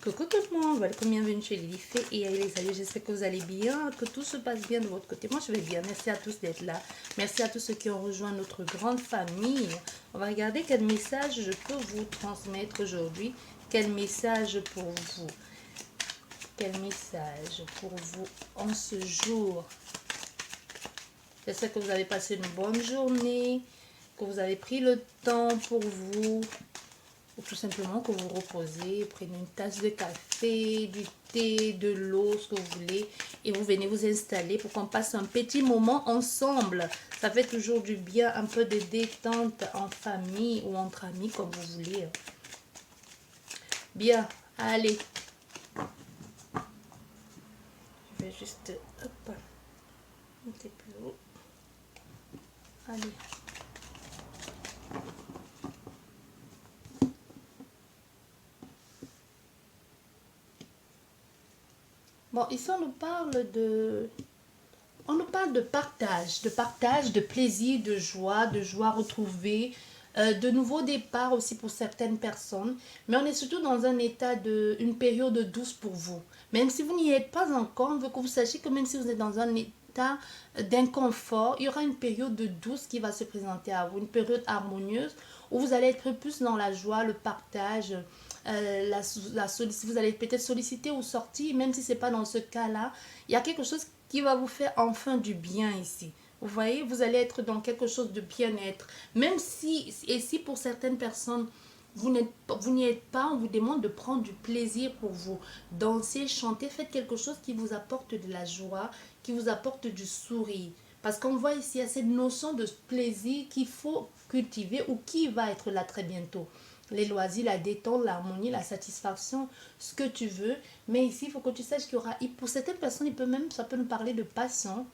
Coucou tout le monde, welcome, bienvenue chez Lily Fée et les amis, j'espère que vous allez bien, que tout se passe bien de votre côté. Moi je vais bien, merci à tous d'être là, merci à tous ceux qui ont rejoint notre grande famille. On va regarder quel message je peux vous transmettre aujourd'hui, quel message pour vous, quel message pour vous en ce jour. J'espère que vous avez passé une bonne journée, que vous avez pris le temps pour vous. Ou tout simplement que vous reposez, prenez une tasse de café, du thé, de l'eau, ce que vous voulez, et vous venez vous installer pour qu'on passe un petit moment ensemble. Ça fait toujours du bien, un peu de détente en famille ou entre amis, comme vous voulez. Bien, allez. Je vais juste, hop, un petit peu haut. Allez. Bon, ici on nous parle de... On nous parle de partage, de plaisir, de joie retrouvée, de nouveaux départs aussi pour certaines personnes. Mais on est surtout dans un état une période douce pour vous. Même si vous n'y êtes pas encore, on veut que vous sachiez que même si vous êtes dans un état d'inconfort, il y aura une période douce qui va se présenter à vous, une période harmonieuse où vous allez être plus dans la joie, le partage, vous allez peut-être solliciter ou sortir, même si ce n'est pas dans ce cas-là. Il y a quelque chose qui va vous faire enfin du bien ici. Vous voyez, vous allez être dans quelque chose de bien-être. Même si, et si pour certaines personnes, vous n'y êtes pas, on vous demande de prendre du plaisir pour vous. Danser, chanter, faites quelque chose qui vous apporte de la joie, qui vous apporte du sourire. Parce qu'on voit ici, il y a cette notion de plaisir qu'il faut cultiver ou qui va être là très bientôt. Les loisirs, la détente, l'harmonie, la satisfaction, ce que tu veux. Mais ici, il faut que tu saches qu'il y aura, pour certaines personnes, ça peut nous parler de passion,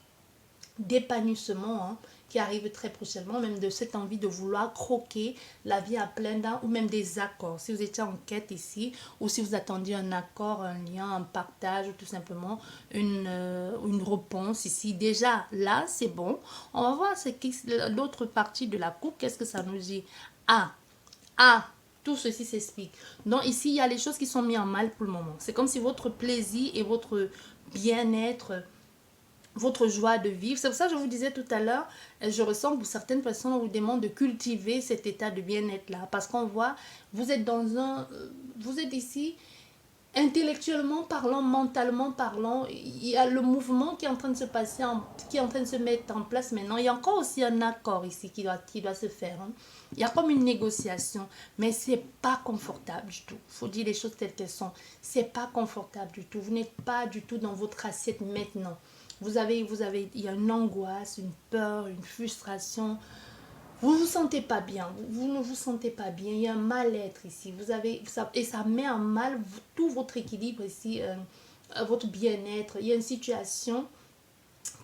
d'épanouissement, hein, qui arrive très prochainement, même de cette envie de vouloir croquer la vie à plein dents, ou même des accords. Si vous étiez en quête ici, ou si vous attendiez un accord, un lien, un partage, ou tout simplement une réponse ici, déjà là, c'est bon. On va voir l'autre partie de la coupe, qu'est-ce que ça nous dit. Ah, tout ceci s'explique. Donc ici, il y a les choses qui sont mises en mal pour le moment. C'est comme si votre plaisir et votre bien-être, votre joie de vivre. C'est pour ça que je vous disais tout à l'heure, je ressens que pour certaines personnes, on vous demande de cultiver cet état de bien-être là. Parce qu'on voit, vous êtes vous êtes ici, intellectuellement parlant, mentalement parlant, il y a le mouvement qui est en train de se passer, qui est en train de se mettre en place maintenant. Il y a encore aussi un accord ici qui doit se faire. Hein. Il y a comme une négociation, mais c'est pas confortable du tout. Il faut dire les choses telles qu'elles sont. C'est pas confortable du tout. Vous n'êtes pas du tout dans votre assiette maintenant. Il y a une angoisse, une peur, une frustration. Vous ne vous sentez pas bien, vous ne vous sentez pas bien, il y a un mal-être ici. Et ça met en mal tout votre équilibre ici, votre bien-être. Il y a une situation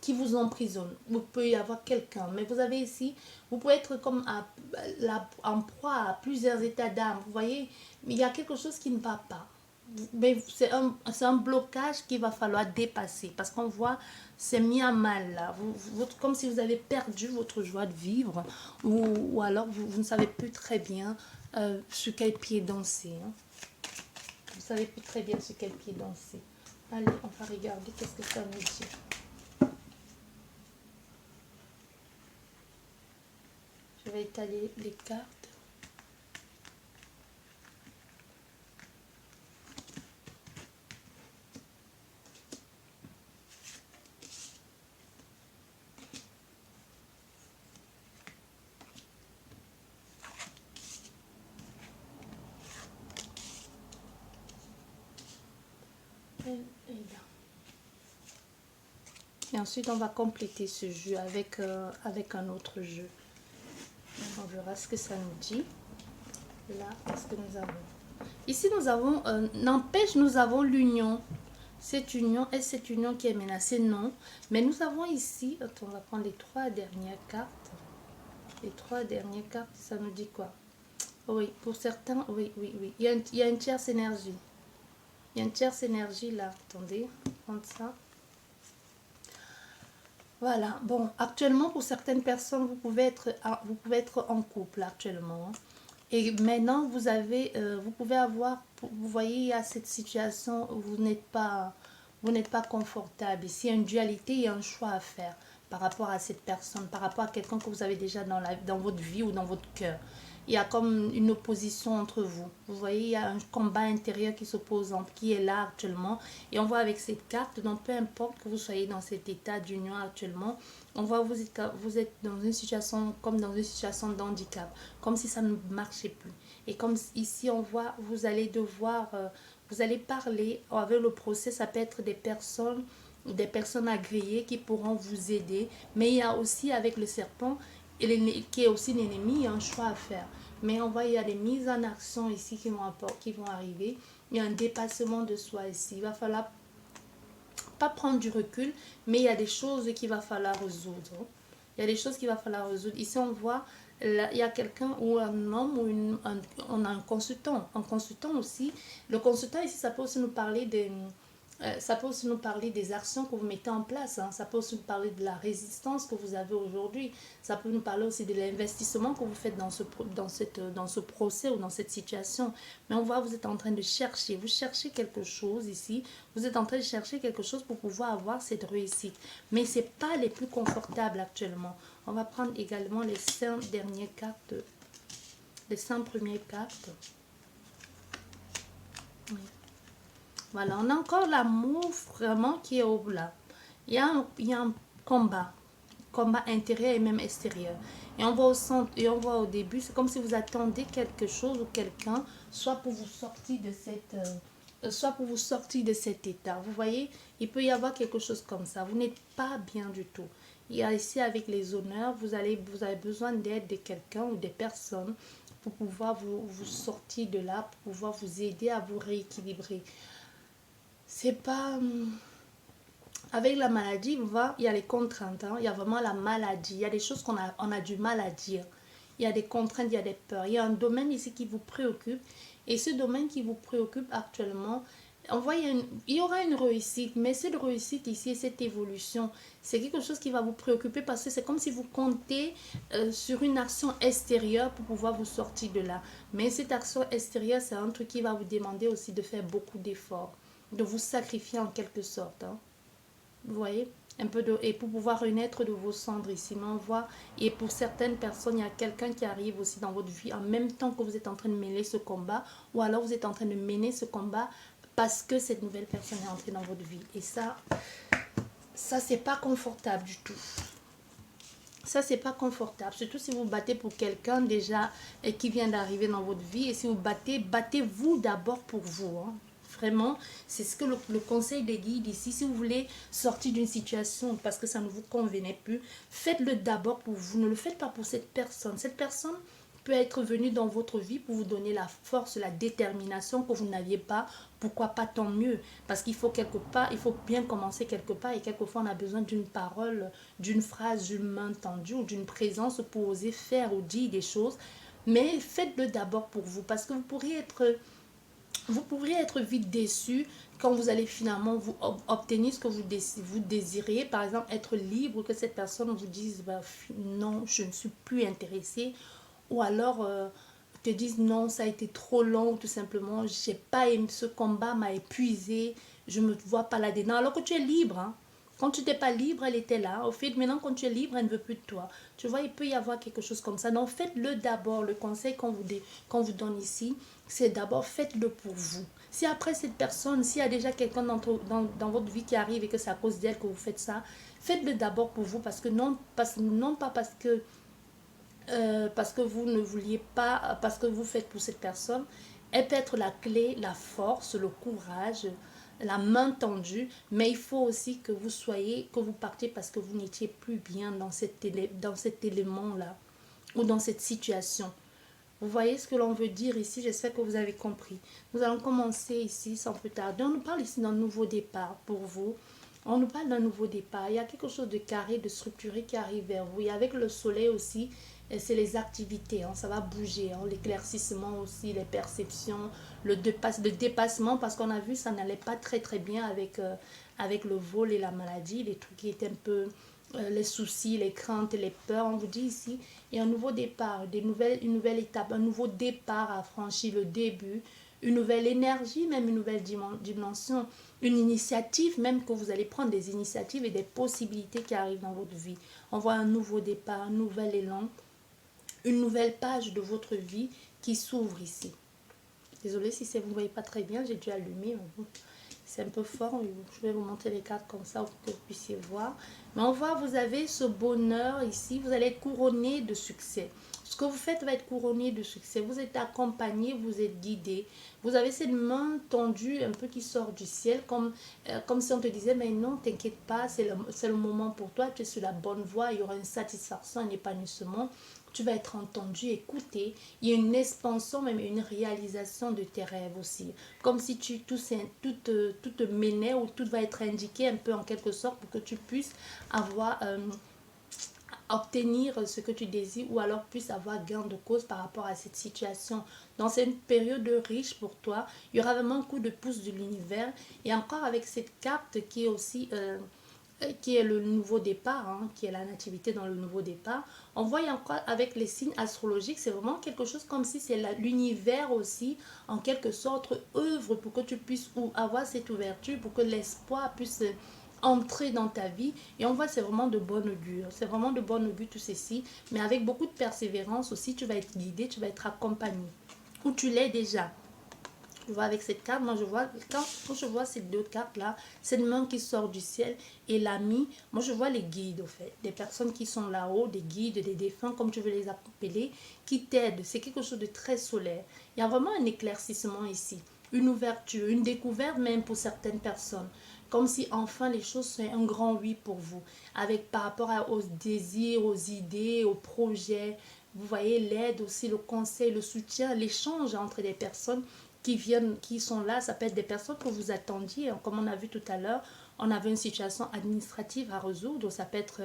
qui vous emprisonne. Vous pouvez y avoir quelqu'un, mais vous avez ici, vous pouvez être comme en proie à plusieurs états d'âme. Vous voyez, mais il y a quelque chose qui ne va pas. Mais c'est un blocage qu'il va falloir dépasser parce qu'on voit c'est mis à mal là, comme si vous avez perdu votre joie de vivre ou alors vous ne savez plus très bien sur quel pied danser. Hein. Vous ne savez plus très bien sur quel pied danser. Allez, on va regarder qu'est-ce que ça nous dit. Je vais étaler les cartes. Et ensuite, on va compléter ce jeu avec un autre jeu. On verra ce que ça nous dit. Là, qu'est-ce que nous avons? Ici, nous avons, n'empêche, nous avons l'union. Cette union, est-ce cette union qui est menacée? Non. Mais nous avons ici, attends, on va prendre les 3 dernières cartes. Les 3 dernières cartes, ça nous dit quoi? Oui, pour certains, oui. Il y a une tierce énergie. Il y a une tierce énergie là. Attendez, on va prendre ça. Voilà, bon, actuellement pour certaines personnes, vous pouvez être en couple actuellement. Et maintenant, vous pouvez avoir, vous voyez, il y a cette situation où vous n'êtes pas confortable. Ici, il y a une dualité, il y a un choix à faire par rapport à cette personne, par rapport à quelqu'un que vous avez déjà dans votre vie ou dans votre cœur. Il y a comme une opposition entre vous. Vous voyez, il y a un combat intérieur qui s'oppose, qui est là actuellement. Et on voit avec cette carte, donc peu importe que vous soyez dans cet état d'union actuellement, on voit que vous êtes dans une situation, comme dans une situation de handicap, comme si ça ne marchait plus. Et comme ici, on voit, vous allez parler avec le procès, ça peut être des personnes agréées qui pourront vous aider. Mais il y a aussi avec le serpent, qui est aussi l'ennemi, il y a un choix à faire. Mais on voit, il y a des mises en action ici qui vont arriver. Il y a un dépassement de soi ici. Il va falloir pas prendre du recul, mais il y a des choses qu'il va falloir résoudre. Il y a des choses qu'il va falloir résoudre. Ici, on voit, là, il y a quelqu'un ou un homme ou on a un consultant. Un consultant aussi. Le consultant ici, ça peut aussi nous parler ça peut aussi nous parler des actions que vous mettez en place. Hein. Ça peut aussi nous parler de la résistance que vous avez aujourd'hui. Ça peut nous parler aussi de l'investissement que vous faites dans ce procès ou dans cette situation. Mais on voit, vous êtes en train de chercher. Vous cherchez quelque chose ici. Vous êtes en train de chercher quelque chose pour pouvoir avoir cette réussite. Mais ce n'est pas les plus confortables actuellement. On va prendre également les 5 dernières cartes. Les 5 premières cartes. Oui. Voilà, on a encore l'amour vraiment qui est au là. Il y a un combat intérieur et même extérieur. Et on voit au centre, et on voit au début, c'est comme si vous attendez quelque chose ou quelqu'un, soit pour vous sortir de cet état. Vous voyez, il peut y avoir quelque chose comme ça. Vous n'êtes pas bien du tout. Il y a ici avec les honneurs, vous avez besoin d'aide de quelqu'un ou des personnes pour pouvoir vous sortir de là, pour pouvoir vous aider à vous rééquilibrer. C'est pas avec la maladie, il y a les contraintes, hein. Il y a vraiment la maladie, il y a des choses on a du mal à dire, il y a des contraintes, il y a des peurs, il y a un domaine ici qui vous préoccupe, et ce domaine qui vous préoccupe actuellement, on voit il y aura une réussite, mais cette réussite ici, cette évolution, c'est quelque chose qui va vous préoccuper parce que c'est comme si vous comptez sur une action extérieure pour pouvoir vous sortir de là. Mais cette action extérieure, c'est un truc qui va vous demander aussi de faire beaucoup d'efforts, de vous sacrifier en quelque sorte. Hein. Vous voyez et pour pouvoir renaître de vos cendres ici, mais on voit, et pour certaines personnes, il y a quelqu'un qui arrive aussi dans votre vie en même temps que vous êtes en train de mêler ce combat, ou alors vous êtes en train de mener ce combat parce que cette nouvelle personne est entrée dans votre vie. Et ça c'est pas confortable du tout. Ça, c'est pas confortable. Surtout si vous battez pour quelqu'un déjà et qui vient d'arriver dans votre vie. Et si vous battez-vous d'abord pour vous. Hein. Vraiment, c'est ce que le conseil des guides ici. Si vous voulez sortir d'une situation parce que ça ne vous convenait plus, faites-le d'abord pour vous. Ne le faites pas pour cette personne. Cette personne peut être venue dans votre vie pour vous donner la force, la détermination que vous n'aviez pas. Pourquoi pas, tant mieux. Parce qu'il faut quelque part, il faut bien commencer quelque part. Et quelquefois, on a besoin d'une parole, d'une phrase, d'une main tendue ou d'une présence pour oser faire ou dire des choses. Mais faites-le d'abord pour vous. Parce que vous pourriez être vite déçu quand vous allez finalement vous obtenir ce que vous désirez. Par exemple, être libre, que cette personne vous dise bah, non, je ne suis plus intéressée. Ou alors te disent non, ça a été trop long, tout simplement, j'ai pas aimé, ce combat m'a épuisé, je me vois pas là-dedans. Alors que tu es libre, hein. Quand tu n'étais pas libre, elle était là. Au fait, maintenant, quand tu es libre, elle ne veut plus de toi. Tu vois, il peut y avoir quelque chose comme ça. Donc, faites-le d'abord. Le conseil qu'on vous donne ici, c'est d'abord faites-le pour vous. Si après cette personne, s'il y a déjà quelqu'un dans votre vie qui arrive et que c'est à cause d'elle que vous faites ça, faites-le d'abord pour vous parce que non pas parce que vous ne vouliez pas, parce que vous faites pour cette personne, elle peut être la clé, la force, le courage, la main tendue, mais il faut aussi que vous partiez parce que vous n'étiez plus bien dans cet élément-là ou dans cette situation. Vous voyez ce que l'on veut dire ici, j'espère que vous avez compris. Nous allons commencer ici sans plus tarder. On nous parle ici d'un nouveau départ pour vous. On nous parle d'un nouveau départ. Il y a quelque chose de carré, de structuré qui arrive vers vous. Et avec le soleil aussi, c'est les activités. Hein, ça va bouger. Hein, l'éclaircissement aussi, les perceptions, le dépassement. Parce qu'on a vu ça n'allait pas très très bien avec le vol et la maladie. Les trucs qui étaient un peu les soucis, les craintes, les peurs. On vous dit ici, il y a un nouveau départ, une nouvelle étape, un nouveau départ à franchir, le début, une nouvelle énergie, même une nouvelle dimension, une initiative, même que vous allez prendre des initiatives et des possibilités qui arrivent dans votre vie. On voit un nouveau départ, un nouvel élan, une nouvelle page de votre vie qui s'ouvre ici. Désolée si vous ne voyez pas très bien, j'ai dû allumer. C'est un peu fort, mais je vais vous montrer les cartes comme ça pour que vous puissiez voir. Mais on voit, vous avez ce bonheur ici, vous allez être couronné de succès. Ce que vous faites va être couronné de succès. Vous êtes accompagné, vous êtes guidé. Vous avez cette main tendue un peu qui sort du ciel, comme si on te disait, mais non, t'inquiète pas, c'est le moment pour toi, tu es sur la bonne voie, il y aura une satisfaction, un épanouissement. Tu vas être entendu, écouté. Il y a une expansion, même une réalisation de tes rêves aussi. Comme si tout te menait ou tout va être indiqué un peu en quelque sorte pour que tu puisses avoir, obtenir ce que tu désires ou alors puisses avoir gain de cause par rapport à cette situation. Dans cette période riche pour toi, il y aura vraiment un coup de pouce de l'univers. Et encore avec cette carte qui est aussi... qui est le nouveau départ, hein, qui est la nativité dans le nouveau départ. On voit encore avec les signes astrologiques, c'est vraiment quelque chose comme si c'est l'univers aussi, en quelque sorte, œuvre pour que tu puisses avoir cette ouverture, pour que l'espoir puisse entrer dans ta vie. Et on voit c'est vraiment de bon augure. C'est vraiment de bon augure tout ceci, mais avec beaucoup de persévérance aussi, tu vas être guidé, tu vas être accompagné. Ou tu l'es déjà. Je vois avec cette carte, moi je vois, quand je vois ces deux cartes-là, cette main qui sort du ciel et l'ami, moi je vois les guides au fait, des personnes qui sont là-haut, des guides, des défunts, comme tu veux les appeler, qui t'aident. C'est quelque chose de très solaire. Il y a vraiment un éclaircissement ici, une ouverture, une découverte même pour certaines personnes. Comme si enfin les choses sont un grand oui pour vous, avec par rapport aux désirs, aux idées, aux projets. Vous voyez l'aide aussi, le conseil, le soutien, l'échange entre des personnes qui viennent, qui sont là. Ça peut être des personnes que vous attendiez, comme on a vu tout à l'heure. On avait une situation administrative à résoudre. Ça peut être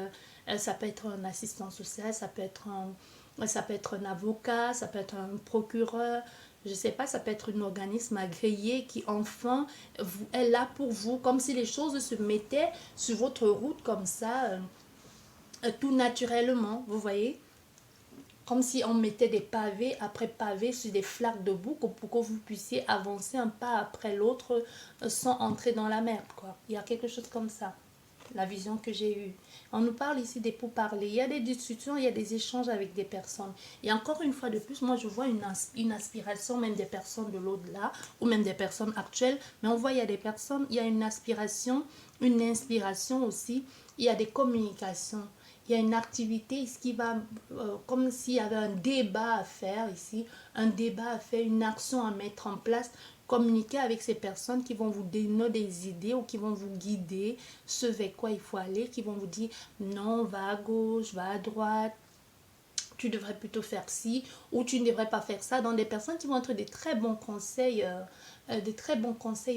un assistant social, ça peut être un avocat, ça peut être un procureur. Je ne sais pas, ça peut être un organisme agréé qui enfin est là pour vous, comme si les choses se mettaient sur votre route comme ça, tout naturellement, vous voyez, comme si on mettait des pavés après pavés sur des flaques de boue pour que vous puissiez avancer un pas après l'autre sans entrer dans la merde, quoi. Il y a quelque chose comme ça, la vision que j'ai eue. On nous parle ici des pourparlers. Il y a des discussions, il y a des échanges avec des personnes. Et encore une fois de plus, moi je vois une aspiration même des personnes de l'au-delà ou même des personnes actuelles. Mais on voit il y a des personnes, il y a une aspiration, une inspiration aussi. Il y a des communications. Il y a une activité ce qui va, comme s'il y avait un débat à faire ici, un débat à faire, une action à mettre en place, communiquer avec ces personnes qui vont vous donner des idées ou qui vont vous guider, ce vers quoi il faut aller, qui vont vous dire non, va à gauche, va à droite, tu devrais plutôt faire ci ou tu ne devrais pas faire ça, dans des personnes qui vont être des très bons conseils,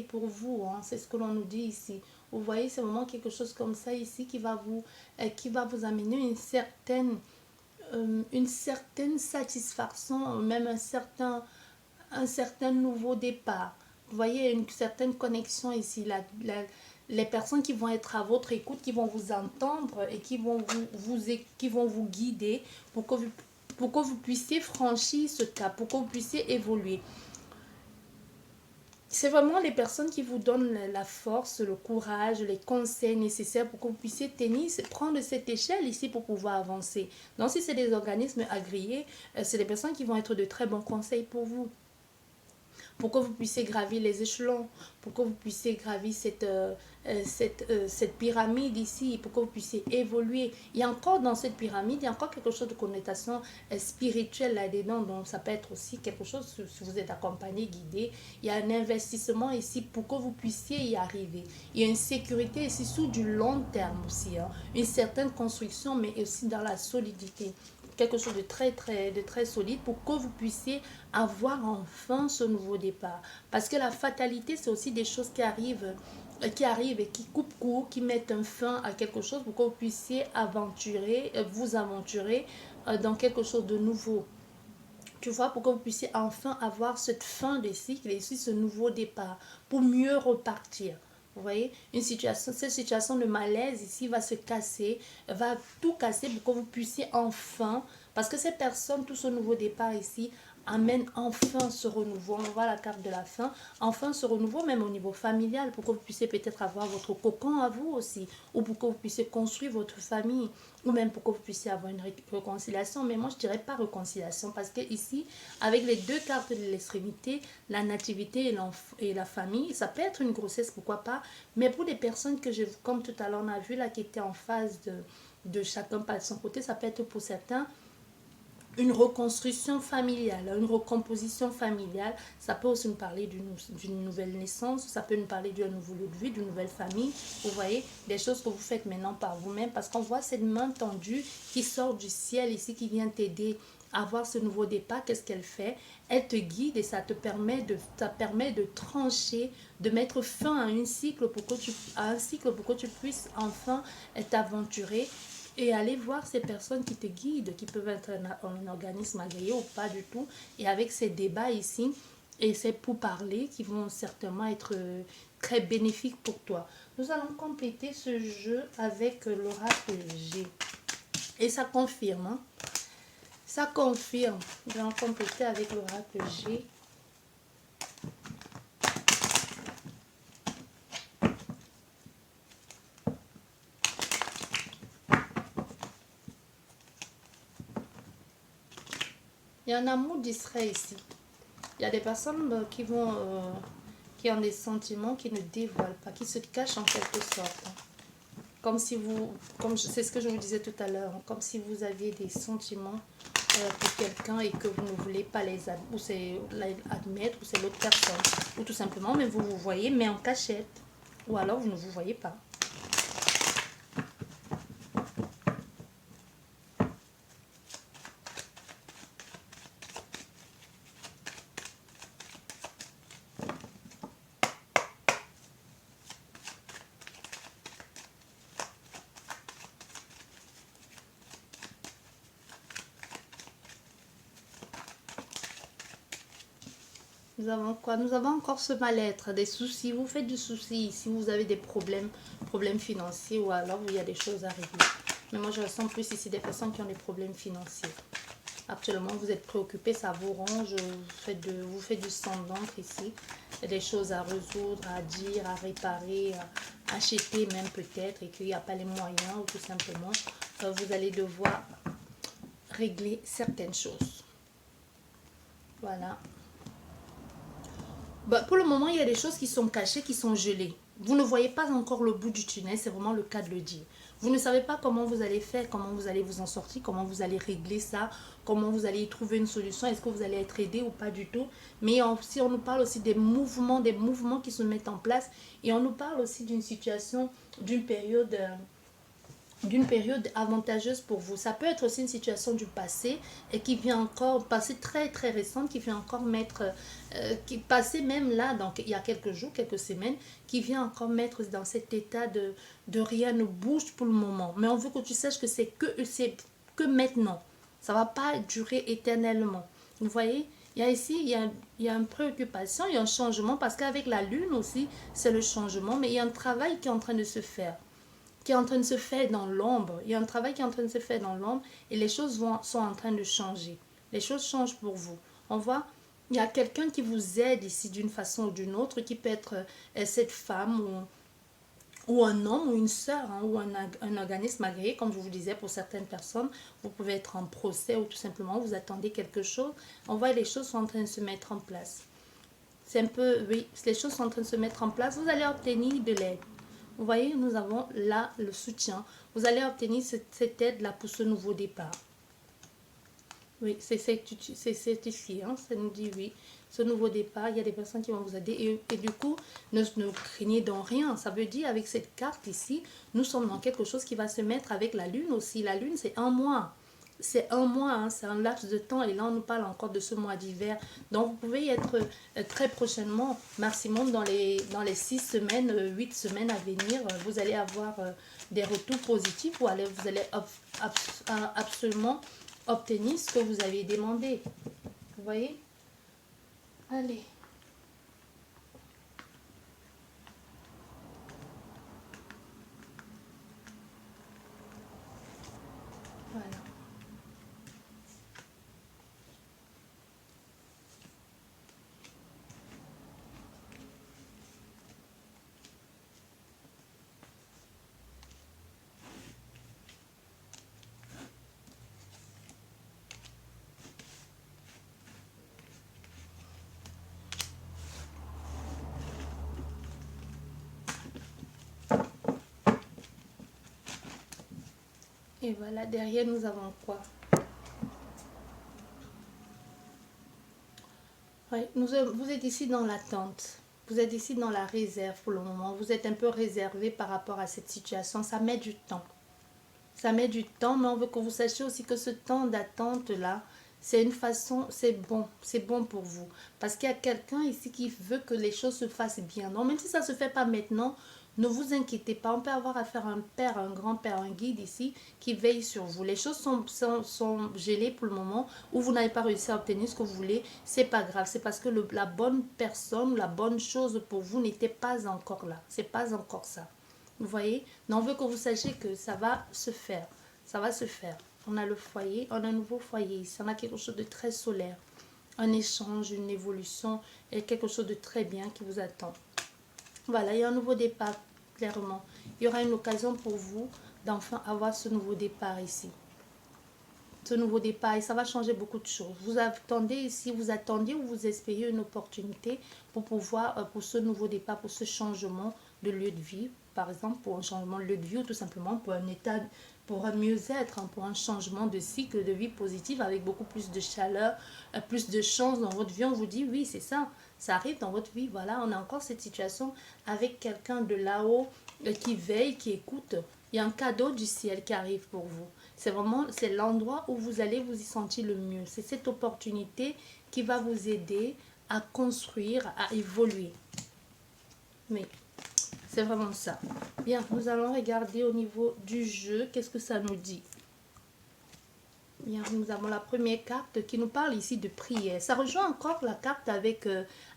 pour vous, hein. C'est ce que l'on nous dit ici. Vous voyez, c'est vraiment quelque chose comme ça ici qui va vous amener une certaine satisfaction, même un certain nouveau départ. Vous voyez, une certaine connexion ici. Les personnes qui vont être à votre écoute, qui vont vous entendre et qui vont qui vont vous guider pour que vous puissiez franchir ce cap, pour que vous puissiez évoluer. C'est vraiment les personnes qui vous donnent la force, le courage, les conseils nécessaires pour que vous puissiez prendre cette échelle ici pour pouvoir avancer. Donc si c'est des organismes agréés, c'est des personnes qui vont être de très bons conseils pour que vous puissiez gravir les échelons, pour que vous puissiez gravir cette pyramide ici, pour que vous puissiez évoluer. Il y a encore dans cette pyramide, il y a encore quelque chose de connotation spirituelle là-dedans, donc ça peut être aussi quelque chose, si vous êtes accompagné, guidé, il y a un investissement ici pour que vous puissiez y arriver. Il y a une sécurité ici sous du long terme aussi, hein, une certaine construction, mais aussi dans la solidité, quelque chose de très solide pour que vous puissiez avoir enfin ce nouveau départ. Parce que la fatalité, c'est aussi des choses qui arrivent et qui coupent court, qui mettent un fin à quelque chose pour que vous puissiez vous aventurer dans quelque chose de nouveau. Tu vois, pour que vous puissiez enfin avoir cette fin de cycle et aussi ce nouveau départ pour mieux repartir. Vous voyez, une situation, cette situation de malaise ici va se casser, va tout casser pour que vous puissiez enfin, parce que ces personnes, tout ce nouveau départ ici, amène enfin ce renouveau. On voit la carte de la fin, enfin ce renouveau, même au niveau familial, pour que vous puissiez peut-être avoir votre cocon à vous aussi, ou pour que vous puissiez construire votre famille, ou même pour que vous puissiez avoir une réconciliation. Mais moi, je dirais pas réconciliation, parce que ici, avec les deux cartes de l'extrémité, la nativité et la famille, ça peut être une grossesse, pourquoi pas, mais pour les personnes que je, comme tout à l'heure on a vu là, qui étaient en phase de chacun par son côté, ça peut être pour certains une reconstruction familiale, une recomposition familiale. Ça peut aussi nous parler d'une nouvelle naissance, ça peut nous parler d'un nouveau lieu de vie, d'une nouvelle famille. Vous voyez, des choses que vous faites maintenant par vous-même, parce qu'on voit cette main tendue qui sort du ciel ici, qui vient t'aider à voir ce nouveau départ. Qu'est-ce qu'elle fait? Elle te guide et ça permet de trancher, de mettre fin à un cycle pour que tu puisses enfin t'aventurer et aller voir ces personnes qui te guident, qui peuvent être un organisme agréé ou pas du tout. Et avec ces débats ici, et ces pourparlers qui vont certainement être très bénéfiques pour toi. Nous allons compléter ce jeu avec l'oracle G. Et ça confirme, hein? Ça confirme. Nous allons compléter avec l'oracle G. Il y a un amour distrait ici. Il y a des personnes qui ont des sentiments qui ne dévoilent pas, qui se cachent en quelque sorte. Comme si vous, c'est ce que je vous disais tout à l'heure, comme si vous aviez des sentiments pour quelqu'un et que vous ne voulez pas les admettre, ou c'est l'autre personne, ou tout simplement, mais vous vous voyez, mais en cachette, ou alors vous ne vous voyez pas. Nous avons quoi? Nous avons encore ce mal-être, des soucis. Vous faites du souci si vous avez des problèmes financiers, ou alors il y a des choses à régler. Mais moi, je ressens plus ici des personnes qui ont des problèmes financiers. Actuellement, vous êtes préoccupé, ça vous ronge, vous faites du sang d'encre ici. Il y a des choses à résoudre, à dire, à réparer, à acheter même peut-être, et qu'il n'y a pas les moyens, ou tout simplement, vous allez devoir régler certaines choses. Voilà. Bah, pour le moment, il y a des choses qui sont cachées, qui sont gelées. Vous ne voyez pas encore le bout du tunnel, c'est vraiment le cas de le dire. Vous ne savez pas comment vous allez faire, comment vous allez vous en sortir, comment vous allez régler ça, comment vous allez y trouver une solution, est-ce que vous allez être aidé ou pas du tout. Mais si on nous parle aussi des mouvements qui se mettent en place, et on nous parle aussi d'une situation, d'une période avantageuse pour vous. Ça peut être aussi une situation du passé et qui vient encore, passé très très récente, qui vient encore mettre, qui passé même là, donc il y a quelques jours, quelques semaines, qui vient encore mettre dans cet état de rien ne bouge pour le moment. Mais on veut que tu saches que c'est que maintenant. Ça va pas durer éternellement. Vous voyez? Il y a ici, il y a une préoccupation, il y a un changement, parce qu'avec la lune aussi, c'est le changement, mais il y a un travail qui est en train de se faire, qui est en train de se faire dans l'ombre. Il y a un travail qui est en train de se faire dans l'ombre, et les choses sont en train de changer. Les choses changent pour vous. On voit, il y a quelqu'un qui vous aide ici d'une façon ou d'une autre, qui peut être cette femme ou un homme ou une sœur, hein, ou un organisme agréé, comme je vous disais, pour certaines personnes. Vous pouvez être en procès, ou tout simplement vous attendez quelque chose. On voit les choses sont en train de se mettre en place. C'est un peu, oui, les choses sont en train de se mettre en place. Vous allez obtenir de l'aide. Vous voyez, nous avons là le soutien. Vous allez obtenir cette aide-là pour ce nouveau départ. Oui, c'est ici, hein, ça nous dit oui. Ce nouveau départ, il y a des personnes qui vont vous aider. Et du coup, ne craignez donc rien. Ça veut dire, avec cette carte ici, nous sommes dans quelque chose qui va se mettre avec la lune aussi. La lune, c'est un mois. C'est un mois, hein, c'est un laps de temps. Et là, on nous parle encore de ce mois d'hiver. Donc, vous pouvez y être très prochainement, maximum dans les 6 semaines, 8 semaines à venir. Vous allez avoir des retours positifs, ou vous allez absolument obtenir ce que vous avez demandé. Vous voyez? Allez. Et voilà, derrière nous avons quoi? Oui, vous êtes ici dans l'attente. Vous êtes ici dans la réserve pour le moment. Vous êtes un peu réservé par rapport à cette situation. Ça met du temps. Ça met du temps, mais on veut que vous sachiez aussi que ce temps d'attente-là, c'est une façon, c'est bon pour vous. Parce qu'il y a quelqu'un ici qui veut que les choses se fassent bien. Donc, même si ça ne se fait pas maintenant, ne vous inquiétez pas. On peut avoir affaire à un père, un grand-père, un guide ici qui veille sur vous. Les choses sont gelées pour le moment ou vous n'avez pas réussi à obtenir ce que vous voulez. C'est pas grave. C'est parce que la bonne personne, la bonne chose pour vous n'était pas encore là. C'est pas encore ça. Vous voyez? Mais on veut que vous sachiez que ça va se faire. Ça va se faire. On a le foyer, on a un nouveau foyer ici. On a quelque chose de très solaire. Un échange, une évolution et quelque chose de très bien qui vous attend. Voilà, il y a un nouveau départ, clairement. Il y aura une occasion pour vous d'enfin avoir ce nouveau départ ici. Ce nouveau départ, et ça va changer beaucoup de choses. Vous attendez ici, vous attendiez ou vous espériez une opportunité pour pouvoir, pour ce nouveau départ, pour ce changement de lieu de vie, par exemple, pour un changement de lieu de vie ou tout simplement pour un état, pour un mieux-être, hein, pour un changement de cycle de vie positif avec beaucoup plus de chaleur, plus de chance dans votre vie. On vous dit, oui, c'est ça, ça arrive dans votre vie. Voilà, on a encore cette situation avec quelqu'un de là-haut qui veille, qui écoute. Il y a un cadeau du ciel qui arrive pour vous. C'est vraiment, c'est l'endroit où vous allez vous y sentir le mieux. C'est cette opportunité qui va vous aider à construire, à évoluer. Mais c'est vraiment ça. Bien, nous allons regarder au niveau du jeu. Qu'est-ce que ça nous dit? Bien, nous avons la première carte qui nous parle ici de prière. Ça rejoint encore la carte avec,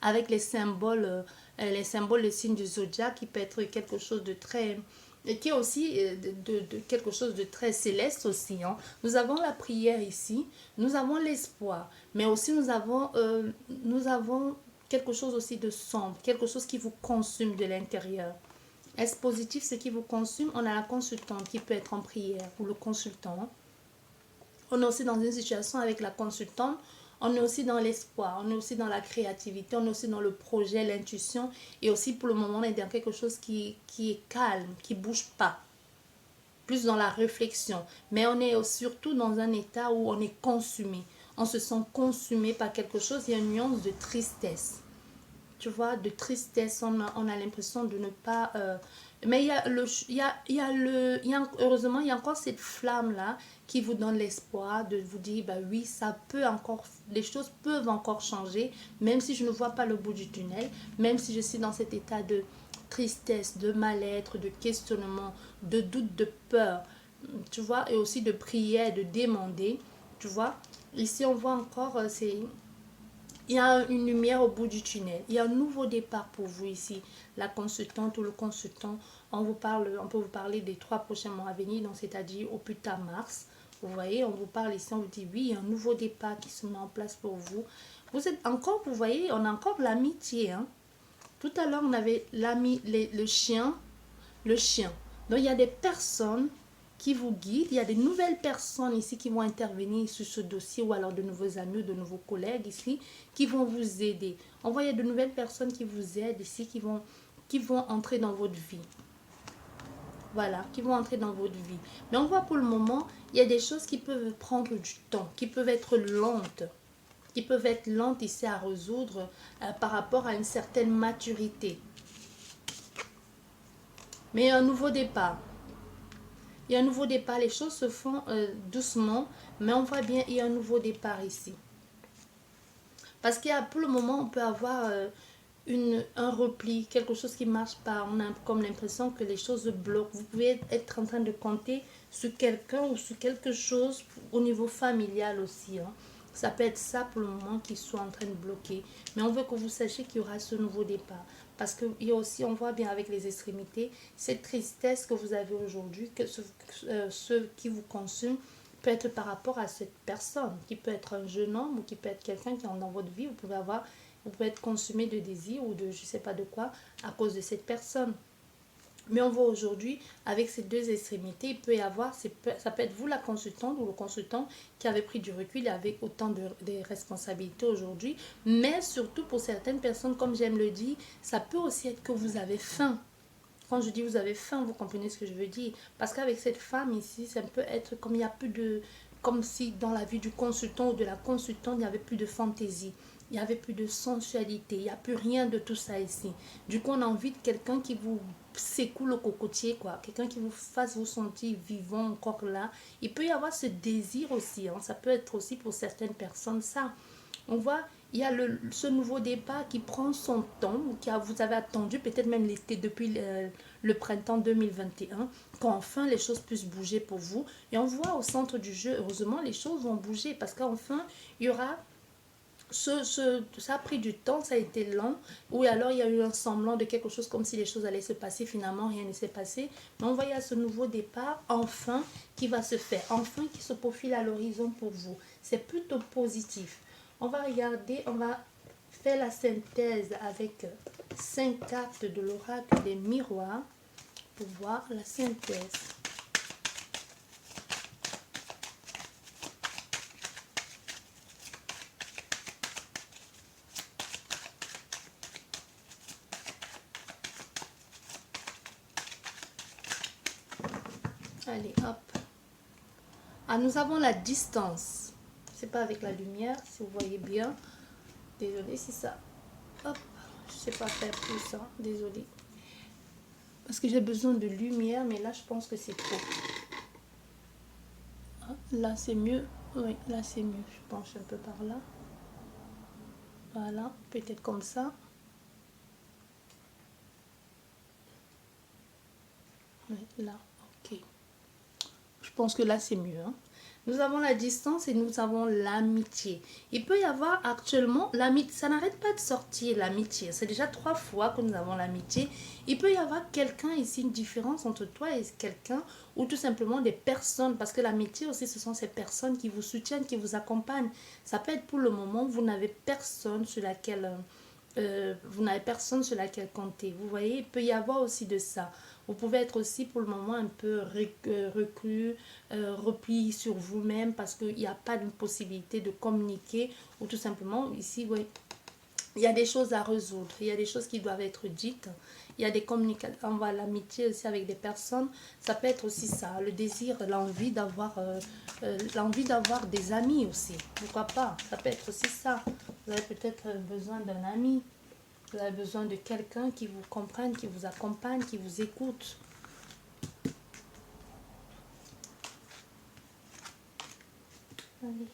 avec les symboles les signes du zodiaque qui peut être quelque chose de très et qui est aussi de quelque chose de très céleste aussi. Hein. Nous avons la prière ici, nous avons l'espoir, mais aussi nous avons quelque chose aussi de sombre, quelque chose qui vous consume de l'intérieur. Est-ce positif ce qui vous consume? On a la consultante qui peut être en prière ou le consultant. Hein. On est aussi dans une situation avec la consultante. On est aussi dans l'espoir, on est aussi dans la créativité, on est aussi dans le projet, l'intuition. Et aussi pour le moment, on est dans quelque chose qui est calme, qui ne bouge pas. Plus dans la réflexion. Mais on est surtout dans un état où on est consumé. On se sent consumé par quelque chose. Il y a une nuance de tristesse. Tu vois, de tristesse. On a l'impression de ne pas... mais il y a heureusement, il y a encore cette flamme-là qui vous donne l'espoir de vous dire, bah oui, ça peut encore, les choses peuvent encore changer, même si je ne vois pas le bout du tunnel, même si je suis dans cet état de tristesse, de mal-être, de questionnement, de doute, de peur, tu vois, et aussi de prière, de demander, tu vois. Ici, on voit encore, il y a une lumière au bout du tunnel. Il y a un nouveau départ pour vous ici. La consultante ou le consultant, on peut vous parler des 3 prochains mois à venir, donc c'est-à-dire au plus tard mars. Vous voyez, on vous parle ici, on vous dit oui, il y a un nouveau départ qui se met en place pour vous. Vous êtes encore, vous voyez, on a encore l'amitié. Hein. Tout à l'heure, on avait l'ami, le chien. Donc, il y a des personnes qui vous guident. Il y a des nouvelles personnes ici qui vont intervenir sur ce dossier ou alors de nouveaux amis ou de nouveaux collègues ici qui vont vous aider. On voit il y a de nouvelles personnes qui vous aident ici, qui vont entrer dans votre vie. Voilà, qui vont entrer dans votre vie. Mais on voit pour le moment, il y a des choses qui peuvent prendre du temps, qui peuvent être lentes. Qui peuvent être lentes ici à résoudre par rapport à une certaine maturité. Mais il y a un nouveau départ. Il y a un nouveau départ. Les choses se font doucement, mais on voit bien il y a un nouveau départ ici. Parce qu'il y a pour le moment, on peut avoir un repli, quelque chose qui ne marche pas. On a comme l'impression que les choses bloquent. Vous pouvez être en train de compter sur quelqu'un ou sur quelque chose au niveau familial aussi. Hein. Ça peut être ça pour le moment qui soit en train de bloquer. Mais on veut que vous sachiez qu'il y aura ce nouveau départ. Parce qu'il y a aussi, on voit bien avec les extrémités, cette tristesse que vous avez aujourd'hui, que ce qui vous consume, peut être par rapport à cette personne, qui peut être un jeune homme ou qui peut être quelqu'un qui est dans votre vie. Vous pouvez être consumé de désir ou de je ne sais pas de quoi à cause de cette personne. Mais on voit aujourd'hui, avec ces deux extrémités, il peut y avoir, ça peut être vous la consultante ou le consultant qui avait pris du recul et avait autant de responsabilités aujourd'hui. Mais surtout pour certaines personnes, comme j'aime le dire, ça peut aussi être que vous avez faim. Quand je dis vous avez faim, vous comprenez ce que je veux dire. Parce qu'avec cette femme ici, ça peut être comme il n'y a plus de... Comme si dans la vie du consultant ou de la consultante, il n'y avait plus de fantaisie. Il n'y avait plus de sensualité. Il n'y a plus rien de tout ça ici. Du coup, on a envie de quelqu'un qui vous secoue le cocotier, quoi. Quelqu'un qui vous fasse vous sentir vivant encore là. Il peut y avoir ce désir aussi. Hein. Ça peut être aussi pour certaines personnes ça. On voit, il y a ce nouveau départ qui prend son temps, vous avez attendu peut-être même l'été depuis le printemps 2021, qu'enfin les choses puissent bouger pour vous. Et on voit au centre du jeu, heureusement, les choses vont bouger parce qu'enfin, il y aura ça a pris du temps, ça a été long, ou alors il y a eu un semblant de quelque chose comme si les choses allaient se passer, finalement rien ne s'est passé. Mais on voit il y a ce nouveau départ, enfin, qui va se faire, enfin qui se profile à l'horizon pour vous. C'est plutôt positif. On va regarder, on va faire la synthèse avec 5 cartes de l'oracle des miroirs pour voir la synthèse. Allez, hop. Ah, nous avons la distance. C'est pas avec la lumière, si vous voyez bien. Désolée si ça... Hop, je sais pas faire tout ça. Désolée. Parce que j'ai besoin de lumière, mais là, je pense que c'est trop. Ah, là, c'est mieux. Oui, là, c'est mieux. Je penche un peu par là. Voilà, peut-être comme ça. Oui, là, ok. Je pense que là, c'est mieux. Hein. Nous avons la distance et nous avons l'amitié. Il peut y avoir actuellement l'amitié. Ça n'arrête pas de sortir, l'amitié. C'est déjà 3 fois que nous avons l'amitié. Il peut y avoir quelqu'un ici, une différence entre toi et quelqu'un, ou tout simplement des personnes. Parce que l'amitié aussi, ce sont ces personnes qui vous soutiennent, qui vous accompagnent. Ça peut être pour le moment, vous n'avez personne sur laquelle... vous n'avez personne sur laquelle compter. Vous voyez, il peut y avoir aussi de ça. Vous pouvez être aussi pour le moment un peu reclus, repli sur vous-même parce qu'il n'y a pas de possibilité de communiquer ou tout simplement ici, oui, il y a des choses à résoudre, il y a des choses qui doivent être dites, il y a des communications, on voit l'amitié aussi avec des personnes, ça peut être aussi ça, le désir, l'envie d'avoir des amis aussi, pourquoi pas, ça peut être aussi ça, vous avez peut-être besoin d'un ami, vous avez besoin de quelqu'un qui vous comprenne, qui vous accompagne, qui vous écoute. Allez.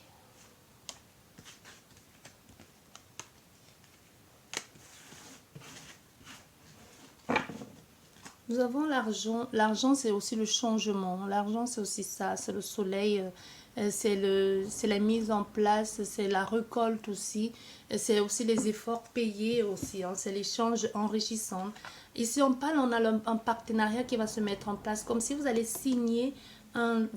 Nous avons l'argent. L'argent, c'est aussi le changement. L'argent, c'est aussi ça. C'est le soleil. C'est la mise en place. C'est la récolte aussi. C'est aussi les efforts payés aussi. Hein, c'est l'échange enrichissant. Ici, on parle, on a un partenariat qui va se mettre en place. Comme si vous allez signer un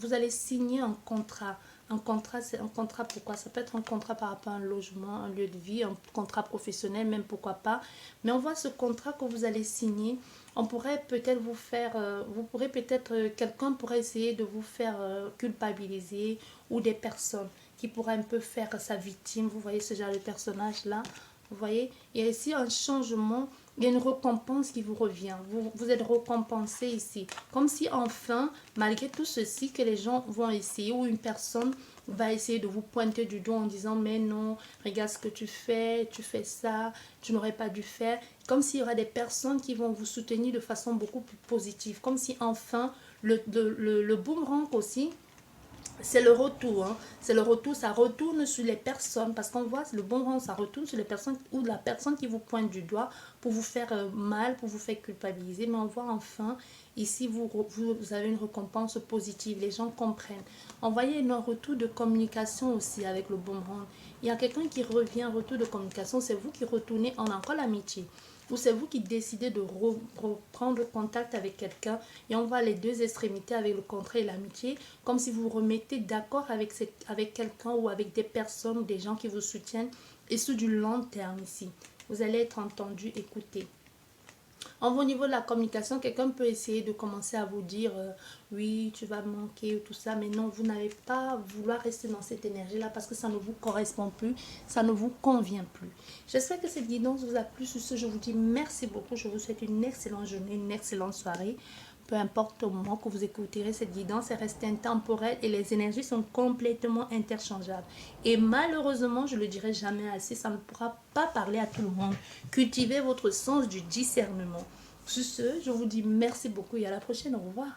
contrat. Un contrat, c'est un contrat pourquoi? Ça peut être un contrat par rapport à un logement, un lieu de vie, un contrat professionnel, même pourquoi pas. Mais on voit ce contrat que vous allez signer. On pourrait peut-être vous faire, vous pourrez peut-être, quelqu'un pourrait essayer de vous faire culpabiliser ou des personnes qui pourraient un peu faire sa victime. Vous voyez ce genre de personnage-là. Vous voyez, il y a ici un changement, il y a une récompense qui vous revient. Vous êtes récompensé ici. Comme si enfin, malgré tout ceci, que les gens vont essayer ou une personne va essayer de vous pointer du doigt en disant mais non, regarde ce que tu fais ça, tu n'aurais pas dû faire. Comme s'il y aura des personnes qui vont vous soutenir de façon beaucoup plus positive. Comme si enfin, le boomerang aussi, c'est le retour, hein. C'est le retour, ça retourne sur les personnes, parce qu'on voit le bon sens, ça retourne sur les personnes ou la personne qui vous pointe du doigt pour vous faire mal, pour vous faire culpabiliser. Mais on voit enfin, ici, vous avez une récompense positive, les gens comprennent. On voyait un retour de communication aussi avec le boomerang. Il y a quelqu'un qui revient, retour de communication, c'est vous qui retournez en encore l'amitié. Ou c'est vous qui décidez de reprendre contact avec quelqu'un et on voit les deux extrémités avec le contrat et l'amitié, comme si vous vous remettez d'accord avec quelqu'un ou avec des personnes ou des gens qui vous soutiennent et sur du long terme ici. Vous allez être entendu, écouté. Au niveau de la communication, quelqu'un peut essayer de commencer à vous dire oui, tu vas me manquer, tout ça, mais non, vous n'allez pas vouloir rester dans cette énergie-là parce que ça ne vous correspond plus, ça ne vous convient plus. J'espère que cette guidance vous a plu. Sur ce, je vous dis merci beaucoup. Je vous souhaite une excellente journée, une excellente soirée. Peu importe au moment que vous écouterez cette guidance, elle reste intemporelle et les énergies sont complètement interchangeables. Et malheureusement, je ne le dirai jamais assez, ça ne pourra pas parler à tout le monde. Cultivez votre sens du discernement. Sur ce, je vous dis merci beaucoup et à la prochaine. Au revoir.